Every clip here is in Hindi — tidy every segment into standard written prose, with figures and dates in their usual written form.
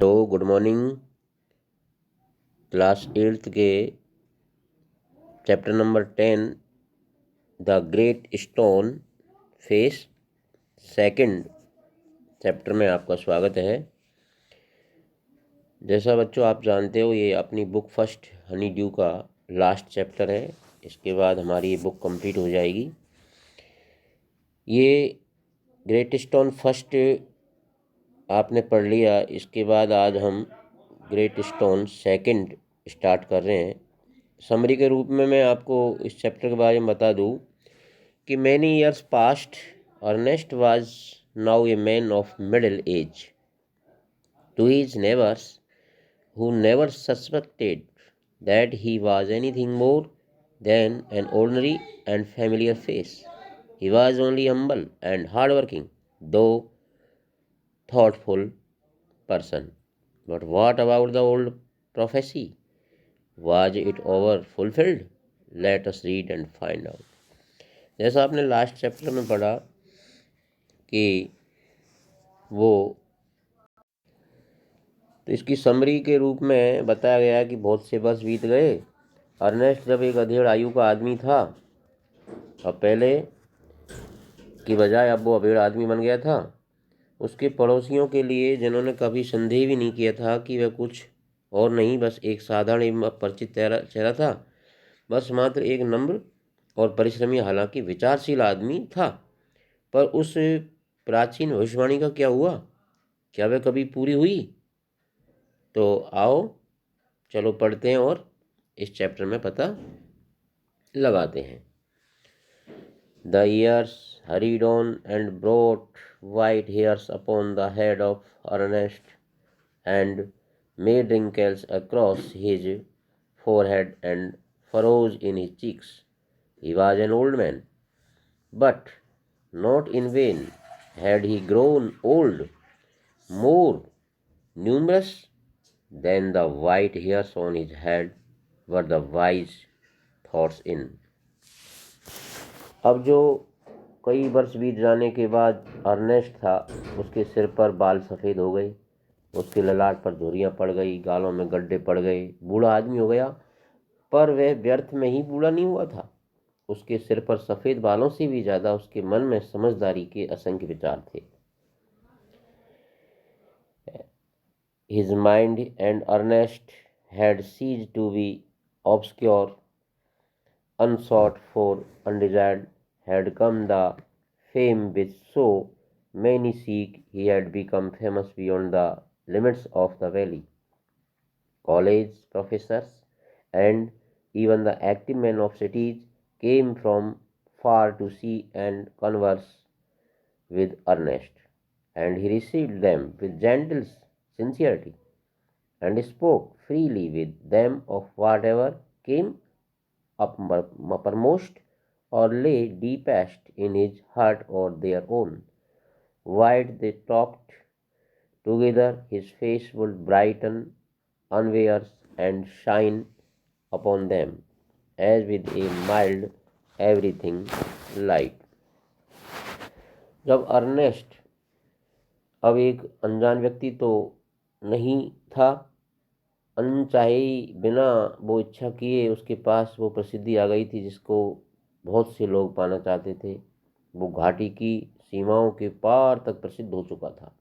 Hello, good morning. Class 8th के chapter number 10 the great stone face second chapter में आपका स्वागत है। जैसा बच्चों आप जानते हो, ये अपनी बुक फर्स्ट हनी ड्यू का लास्ट चैप्टर है। इसके बाद हमारी ये बुक कंप्लीट हो जाएगी। ये ग्रेट स्टोन फर्स्ट आपने पढ़ लिया। इसके बाद आज हम ग्रेट स्टोन सेकंड स्टार्ट कर रहे हैं। समरी के रूप में मैं आपको इस चैप्टर के बारे में बता दूं कि many years past Ernest was now a man of middle age. To his neighbours who never suspected that he was anything more than an ordinary and familiar face. He was only humble and hardworking, though thoughtful person. But what about the old prophecy? Was it over fulfilled? Let us read and find out. जैसा आपने लास्ट चैप्टर में पढ़ा कि वो तो इसकी समरी के रूप में बताया गया कि बहुत से वर्ष बीत गए। अर्नेस्ट जब एक अधेड़ आयु का आदमी था, अब पहले की बजाय अब वो अधेड़ आदमी बन गया था। उसके पड़ोसियों के लिए, जिन्होंने कभी संदेह भी नहीं किया था कि वह कुछ और नहीं बस एक साधारण एवं अपरिचित चेहरा था, बस मात्र एक नम्र और परिश्रमी, हालांकि विचारशील आदमी था। पर उस प्राचीन भविष्यवाणी का क्या हुआ? क्या वह कभी पूरी हुई? तो आओ चलो पढ़ते हैं और इस चैप्टर में पता लगाते हैं। The years hurried on and brought white hairs upon the head of Ernest and made wrinkles across his forehead and furrows in his cheeks. He was an old man, but not in vain had he grown old. More numerous than the white hairs on his head were the wise thoughts in. अब जो कई वर्ष बीत जाने के बाद अर्नेस्ट था, उसके सिर पर बाल सफ़ेद हो गए, उसके ललाट पर झुर्रियाँ पड़ गई, गालों में गड्ढे पड़ गए, बूढ़ा आदमी हो गया। पर वह व्यर्थ में ही बूढ़ा नहीं हुआ था। उसके सिर पर सफ़ेद बालों से भी ज़्यादा उसके मन में समझदारी के असंख्य विचार थे। His mind and Ernest had ceased to be obscure, unsought for, undesired, had come the fame which so many seek. He had become famous beyond the limits of the valley. College professors and even the active men of cities came from far to see and converse with Ernest, and he received them with gentle sincerity and spoke freely with them of whatever came uppermost or lay deepest in his heart or their own. While they talked together, his face would brighten unawares and shine upon them as with a mild everything light. जब अर्नेस्ट अब एक अनजान व्यक्ति तो नहीं था, अनचाहे बिना वो इच्छा किए उसके पास वो प्रसिद्धि आ गई थी जिसको बहुत से लोग पाना चाहते थे। वो घाटी की सीमाओं के पार तक प्रसिद्ध हो चुका था।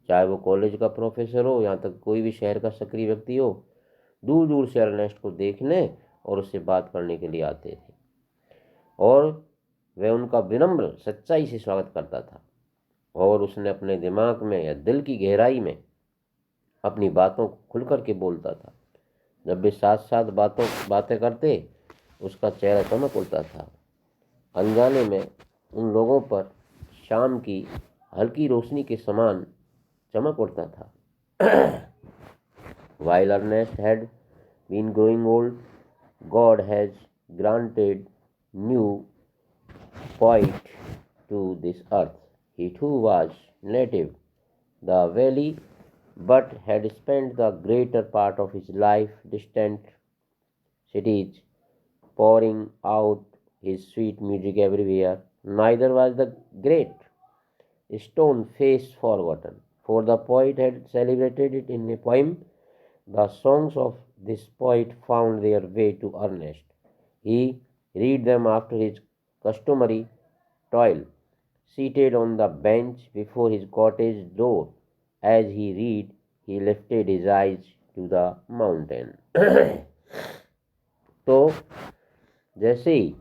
चाहे वो कॉलेज का प्रोफेसर हो, यहाँ तक कोई भी शहर का सक्रिय व्यक्ति हो, दूर दूर से अर्नेस्ट को देखने और उससे बात करने के लिए आते थे, और वह उनका विनम्र सच्चाई से स्वागत करता था। और उसने अपने दिमाग में या दिल की गहराई में अपनी बातों को खुल कर के बोलता था। जब वे साथ साथ बातें करते, उसका चेहरा चमक उठता था। अनजाने में उन लोगों पर शाम की हल्की रोशनी के समान चमक उठता था। While Ernest had been growing old, God has granted new poet to this earth. He too was native the valley, but had spent the greater part of his life distant cities, pouring out his sweet music everywhere. Neither was the great stone face forgotten, for the poet had celebrated it in a poem. The songs of this poet found their way to Ernest. He read them after his customary toil, seated on the bench before his cottage door. As he read, he lifted his eyes to the mountain. तो जैसे ही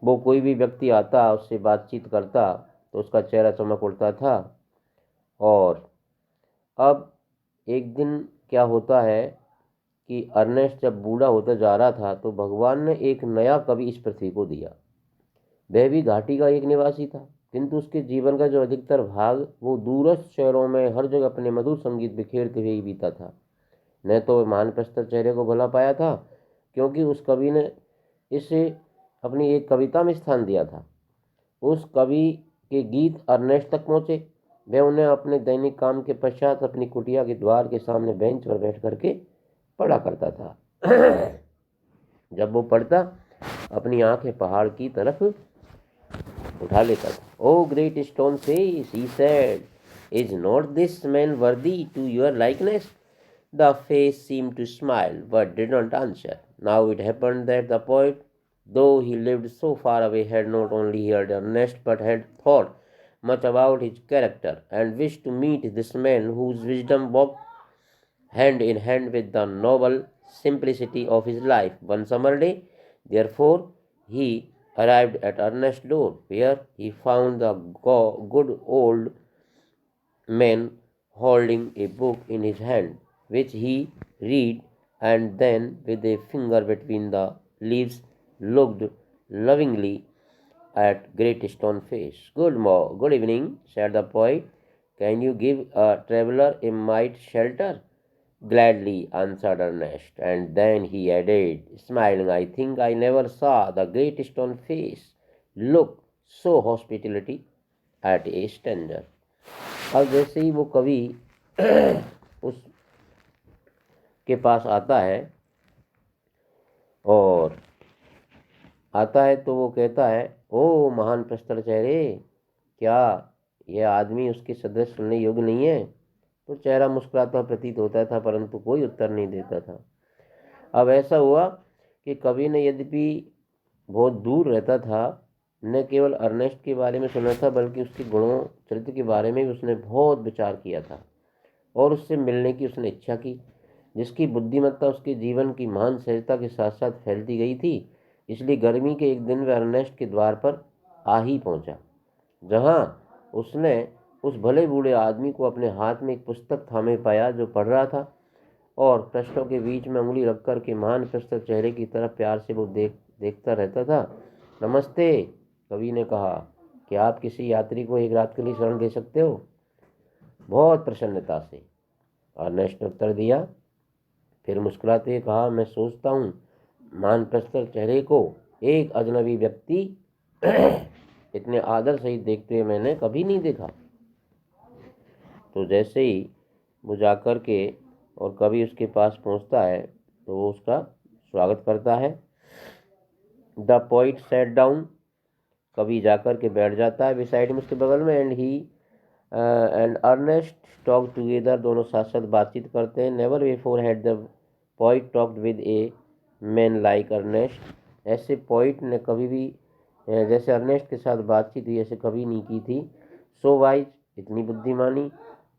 वो कोई भी व्यक्ति आता उससे बातचीत करता तो उसका चेहरा चमक उठता था। और अब एक दिन क्या होता है कि अर्नेस्ट जब बूढ़ा होता जा रहा था तो भगवान ने एक नया कवि इस पृथ्वी को दिया। वह भी घाटी का एक निवासी था, किंतु उसके जीवन का जो अधिकतर भाग वो दूरस्थ शहरों में हर जगह अपने मधुर संगीत बिखेरते हुए ही बीता था। न तो वह महान प्रस्तर चेहरे को भला पाया था, क्योंकि उस कवि ने इसे अपनी एक कविता में स्थान दिया था। उस कवि के गीत अर्नेस्ट तक पहुँचे। वह उन्हें अपने दैनिक काम के पश्चात अपनी कुटिया के द्वार के सामने बेंच पर बैठ करके पढ़ा करता था। जब वो पढ़ता अपनी आंखें पहाड़ की तरफ उठा लेता था। O great stone face, he said, is not this man worthy to your likeness? The face seemed to smile, but did not answer. Now it happened that the poet, though he lived so far away, had not only heard Ernest, but had thought much about his character, and wished to meet this man whose wisdom walked hand in hand with the noble simplicity of his life. One summer day, therefore, he arrived at Ernest's door, where he found the good old man holding a book in his hand, which he read, and then with a finger between the leaves looked lovingly at Great Stone Face. Good evening, said the poet. Can you give a traveler a mite shelter? Gladly, answered Ernest, and then he added, smiling, I think I never saw the Great Stone Face look so hospitality at a stranger. अब जैसे ही वो कवि उस के पास आता है तो वो कहता है, ओ महान प्रस्तर चेहरे, क्या यह आदमी उसके सदृश सुनने योग्य नहीं है? तो चेहरा मुस्कुराता प्रतीत होता था, परंतु कोई उत्तर नहीं देता था। अब ऐसा हुआ कि कवि ने यद्यपि बहुत दूर रहता था, न केवल अर्नेस्ट के बारे में सुना था, बल्कि उसके गुणों चरित्र के बारे में भी उसने बहुत विचार किया था और उससे मिलने की उसने इच्छा की, जिसकी बुद्धिमत्ता उसके जीवन की महान सहजता के साथ साथ फैलती गई थी। इसलिए गर्मी के एक दिन वह अर्नेस्ट के द्वार पर आ ही पहुंचा, जहां उसने उस भले बूढ़े आदमी को अपने हाथ में एक पुस्तक थामे पाया जो पढ़ रहा था, और पृष्ठों के बीच में उंगली रख कर के महान प्रस्तर चेहरे की तरफ प्यार से वो देखता रहता था। नमस्ते, कवि ने कहा, क्या आप किसी यात्री को एक रात के लिए शरण दे सकते हो? बहुत प्रसन्नता से अर्नेस्ट ने उत्तर दिया। फिर मुस्कुराते हुए कहा, मैं सोचता हूँ महान प्रस्तर चेहरे को एक अजनबी व्यक्ति इतने आदर सहित देखते हुए मैंने कभी नहीं देखा। तो जैसे ही वो जाकर के और कभी उसके पास पहुंचता है तो वो उसका स्वागत करता है। द पोइट सैट डाउन, कभी जाकर के बैठ जाता है बिसाइड में, उसके बगल में, एंड अर्नेस्ट टॉक टुगेदर, दोनों साथ साथ बातचीत करते हैं। Never before had the poet talked with a man like Ernest, ऐसे पोइट ने कभी भी जैसे अर्नेस्ट के साथ बातचीत हुई ऐसे कभी नहीं की थी। सो वाइज, इतनी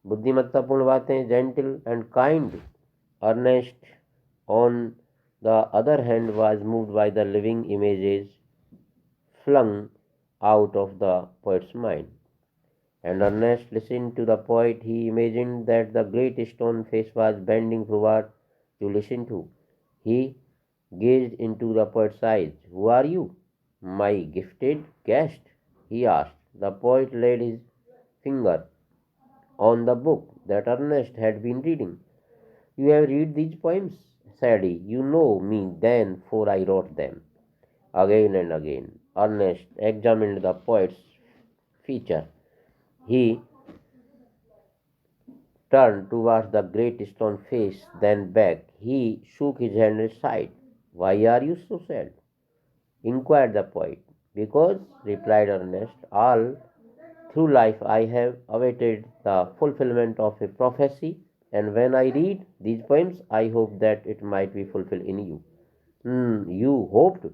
बुद्धिमत्तापूर्ण बातें, gentle and kind. Ernest on the other hand was moved by the living images flung out of the poet's mind. And Ernest listened to the poet. He imagined that the great stone face was bending forward to listen to. He gazed into the poet's eyes. Who are you, my gifted guest? He asked. The poet laid his finger on the book that Ernest had been reading. You have read these poems, said he. You know me then, for I wrote them. Again and again, Ernest examined the poet's feature. He turned towards the great stone face, then back. He shook his hand and sighed. Why are you so sad? Inquired the poet. Because, replied Ernest, all Through life, I have awaited the fulfillment of a prophecy, and when I read these poems, I hope that it might be fulfilled in you. You hoped,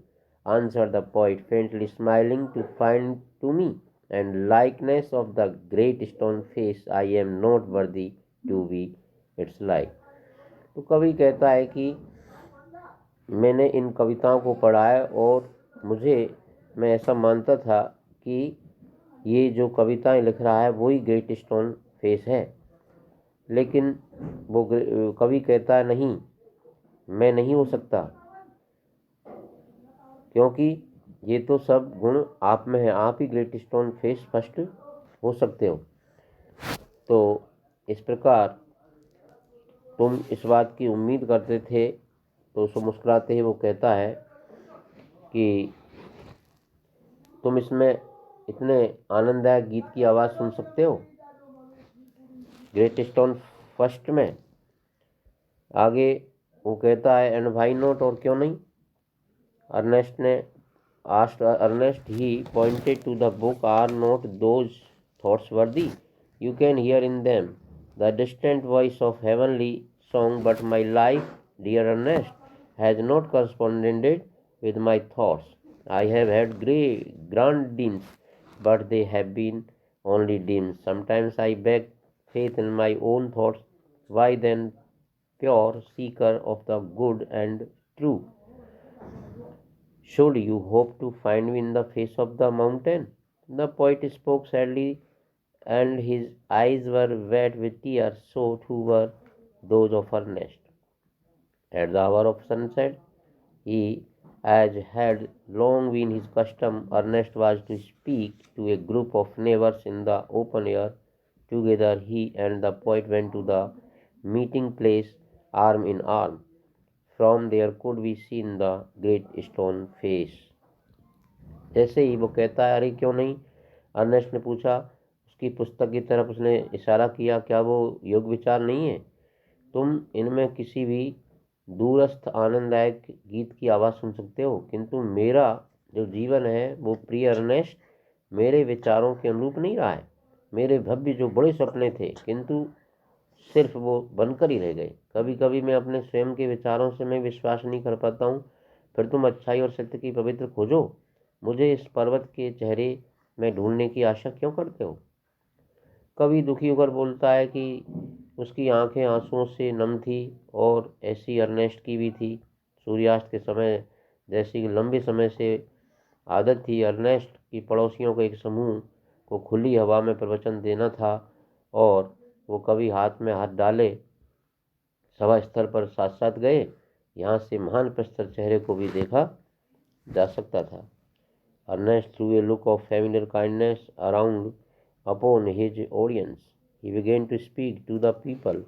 answered the poet, faintly smiling, to find to me and likeness of the great stone face. I am not worthy to be its like. तो कवि कहता है कि मैंने इन कविताओं को पढ़ा है और मुझे मैं ऐसा मानता था कि ये जो कविताएं लिख रहा है वही ग्रेट स्टोन फेस है, लेकिन वो कवि कहता है नहीं, मैं नहीं हो सकता, क्योंकि ये तो सब गुण आप में है, आप ही ग्रेट स्टोन फेस फर्स्ट हो सकते हो। तो इस प्रकार तुम इस बात की उम्मीद करते थे, तो उसको मुस्कुराते ही वो कहता है कि तुम इसमें इतने आनंददायक गीत की आवाज़ सुन सकते हो ग्रेट स्टोन फर्स्ट में। आगे वो कहता है एंड वाई नॉट, और क्यों नहीं। अर्नेस्ट ने asked Ernest, he pointed to the book, are not those thoughts worthy? You can hear in them the distant voice of heavenly song, but my life, dear Ernest, has not corresponded with my thoughts. I have had grand dreams, but they have been only dreams. Sometimes I beg faith in my own thoughts. Why then, pure seeker of the good and true, should you hope to find me in the face of the mountain? The poet spoke sadly, and his eyes were wet with tears, so too were those of Ernest. At the hour of sunset, as had long been his custom, Ernest was to speak to a group of neighbors in the open air. Together he and the poet went to the meeting place, arm in arm. From there could be seen the great stone face. जैसे ही वो कहता है अरे क्यों नहीं, अर्नेस्ट ने पूछा, उसकी पुस्तक की तरफ उसने इशारा किया, क्या वो योग विचार नहीं है? तुम इनमें किसी भी दूरस्थ आनंददायक गीत की आवाज़ सुन सकते हो, किंतु मेरा जो जीवन है वो प्रिय अर्नेस्ट मेरे विचारों के अनुरूप नहीं रहा है। मेरे भव्य जो बड़े सपने थे, किंतु सिर्फ वो बनकर ही रह गए। कभी कभी मैं अपने स्वयं के विचारों से मैं विश्वास नहीं कर पाता हूँ, फिर तुम अच्छाई और सत्य की पवित्र खोजो, मुझे इस पर्वत के चेहरे में ढूंढने की आशा क्यों करते हो? कवि दुखी होकर बोलता है कि उसकी आंखें आंसुओं से नम थी, और ऐसी अर्नेस्ट की भी थी। सूर्यास्त के समय जैसी कि लंबे समय से आदत थी अर्नेस्ट की पड़ोसियों को एक समूह को खुली हवा में प्रवचन देना था, और वो कभी हाथ में हाथ डाले सभा स्थल पर साथ साथ गए। यहाँ से महान प्रस्तर चेहरे को भी देखा जा सकता था। Ernest threw a look of familiar kindness around upon his audience. He began to speak to the people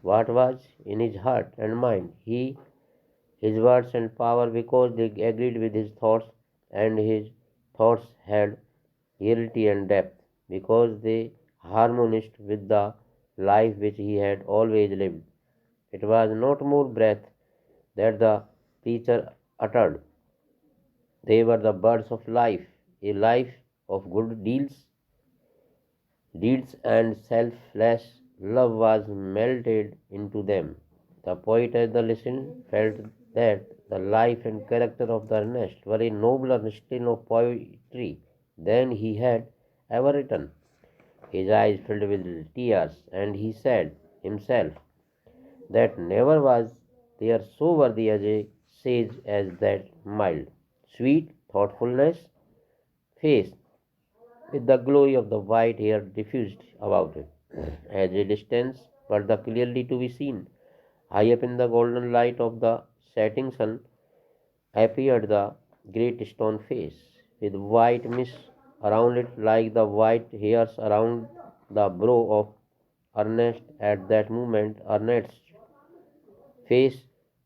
what was in his heart and mind. His words and power, because they agreed with his thoughts, and his thoughts had reality and depth, because they harmonized with the life which he had always lived. It was not more breath that the preacher uttered. They were the birds of life, a life of good deeds and selfless love was melted into them. The poet, as they listened, felt that the life and character of the Ernest were a nobler strain of poetry than he had ever written. His eyes filled with tears, and he said himself that never was there so worthy as a sage as that mild, sweet thoughtfulness face with the glory of the white hair diffused about it. At a distance, but the clearly to be seen, high up in the golden light of the setting sun, appeared the great stone face, with white mist around it like the white hairs around the brow of Ernest. At that moment, Ernest's face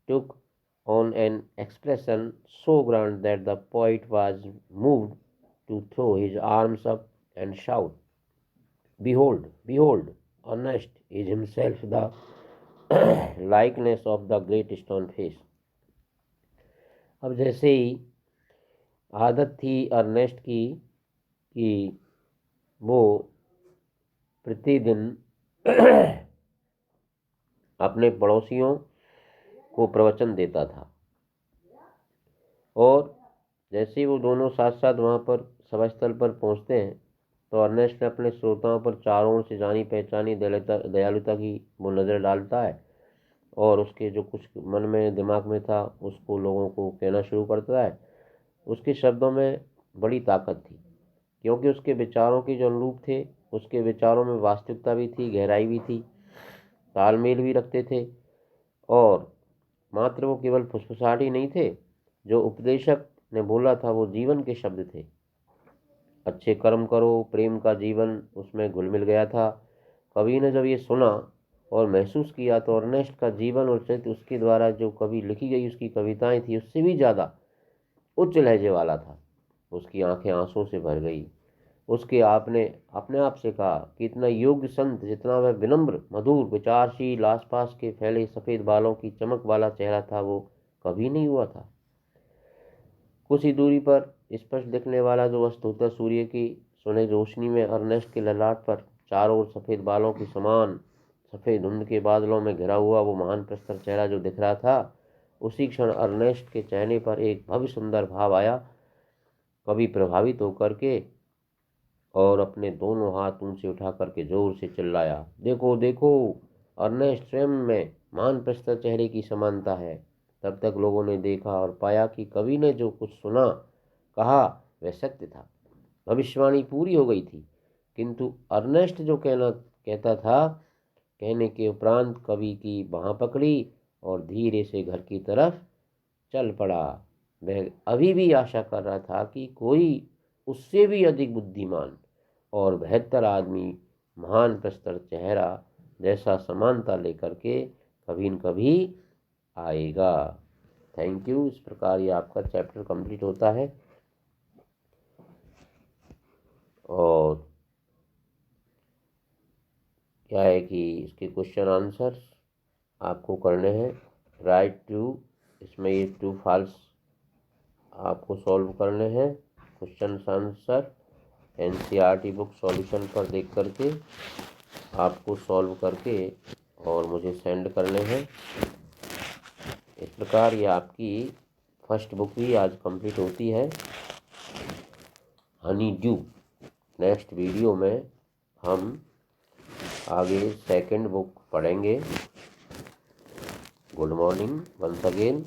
took on an expression so grand that the poet was moved to throw his arms up and shout, behold, behold, Ernest is himself the likeness of the great stone face. अब जैसे ही आदत थी अर्नेस्ट की कि वो प्रतिदिन अपने पड़ोसियों को प्रवचन देता था। और जैसे ही वो दोनों साथ साथ वहाँ पर सभा स्थल पर पहुँचते हैं तो अर्नेस्ट अपने श्रोताओं पर चारों ओर से जानी पहचानी दयालुता की वो नज़र डालता है और उसके जो कुछ मन में दिमाग में था उसको लोगों को कहना शुरू करता है। उसके शब्दों में बड़ी ताकत थी, क्योंकि उसके विचारों के जो अनुरूप थे, उसके विचारों में वास्तविकता भी थी, गहराई भी थी, तालमेल भी रखते थे। और मात्र वो केवल फुसफुसाहट ही नहीं थे, जो उपदेशक ने बोला था वो जीवन के शब्द थे। अच्छे कर्म करो, प्रेम का जीवन उसमें घुल मिल गया था। कवि ने जब ये सुना और महसूस किया तो अर्नेस्ट का जीवन और चरित्र उसके द्वारा जो कभी लिखी गई उसकी कविताएं थी उससे भी ज़्यादा उच्च लहजे वाला था। उसकी आंखें आंसुओं से भर गई। उसके आपने अपने आप से कहा कि इतना योग्य संत, जितना वह विनम्र, मधुर, विचारशील, आसपास के फैले सफ़ेद बालों की चमक वाला चेहरा था, वो कभी नहीं हुआ था। कुछ ही दूरी पर स्पष्ट दिखने वाला जो वस्तु था सूर्य की सुनहरी रोशनी में अर्नेस्ट के ललाट पर चारों ओर सफ़ेद बालों की समान सफ़ेद धुंध के बादलों में घिरा हुआ वो महान प्रस्तर चेहरा जो दिख रहा था, उसी क्षण अर्नेस्ट के चेहरे पर एक भव्य सुंदर भाव आया। कभी प्रभावित होकर के और अपने दोनों हाथ ऊंचे उठा करके जोर से चिल्लाया, देखो देखो, अर्नेस्ट स्वयं में महान प्रस्तर चेहरे की समानता है। तब तक लोगों ने देखा और पाया कि कवि ने जो कुछ सुना कहा वह सत्य था। भविष्यवाणी पूरी हो गई थी। किंतु अर्नेस्ट जो कहता था, कहने के उपरांत कवि की बाँह पकड़ी और धीरे से घर की तरफ चल पड़ा। वह अभी भी आशा कर रहा था कि कोई उससे भी अधिक बुद्धिमान और बेहतर आदमी महान प्रस्तर चेहरा जैसा समानता लेकर के कभी न कभी आएगा। Thank you. इस प्रकार ये आपका चैप्टर कंप्लीट होता है। और क्या है कि इसके क्वेश्चन आंसर आपको करने हैं। राइट टू, इसमें ये ट्रू फॉल्स आपको सॉल्व करने हैं। Question answer NCERT book solution पर देख करके आपको सॉल्व करके और मुझे सेंड करने हैं। इस प्रकार ये आपकी फर्स्ट बुक भी आज कंप्लीट होती है, हनी ड्यू। नेक्स्ट वीडियो में हम आगे सेकंड बुक पढ़ेंगे। Good morning once again.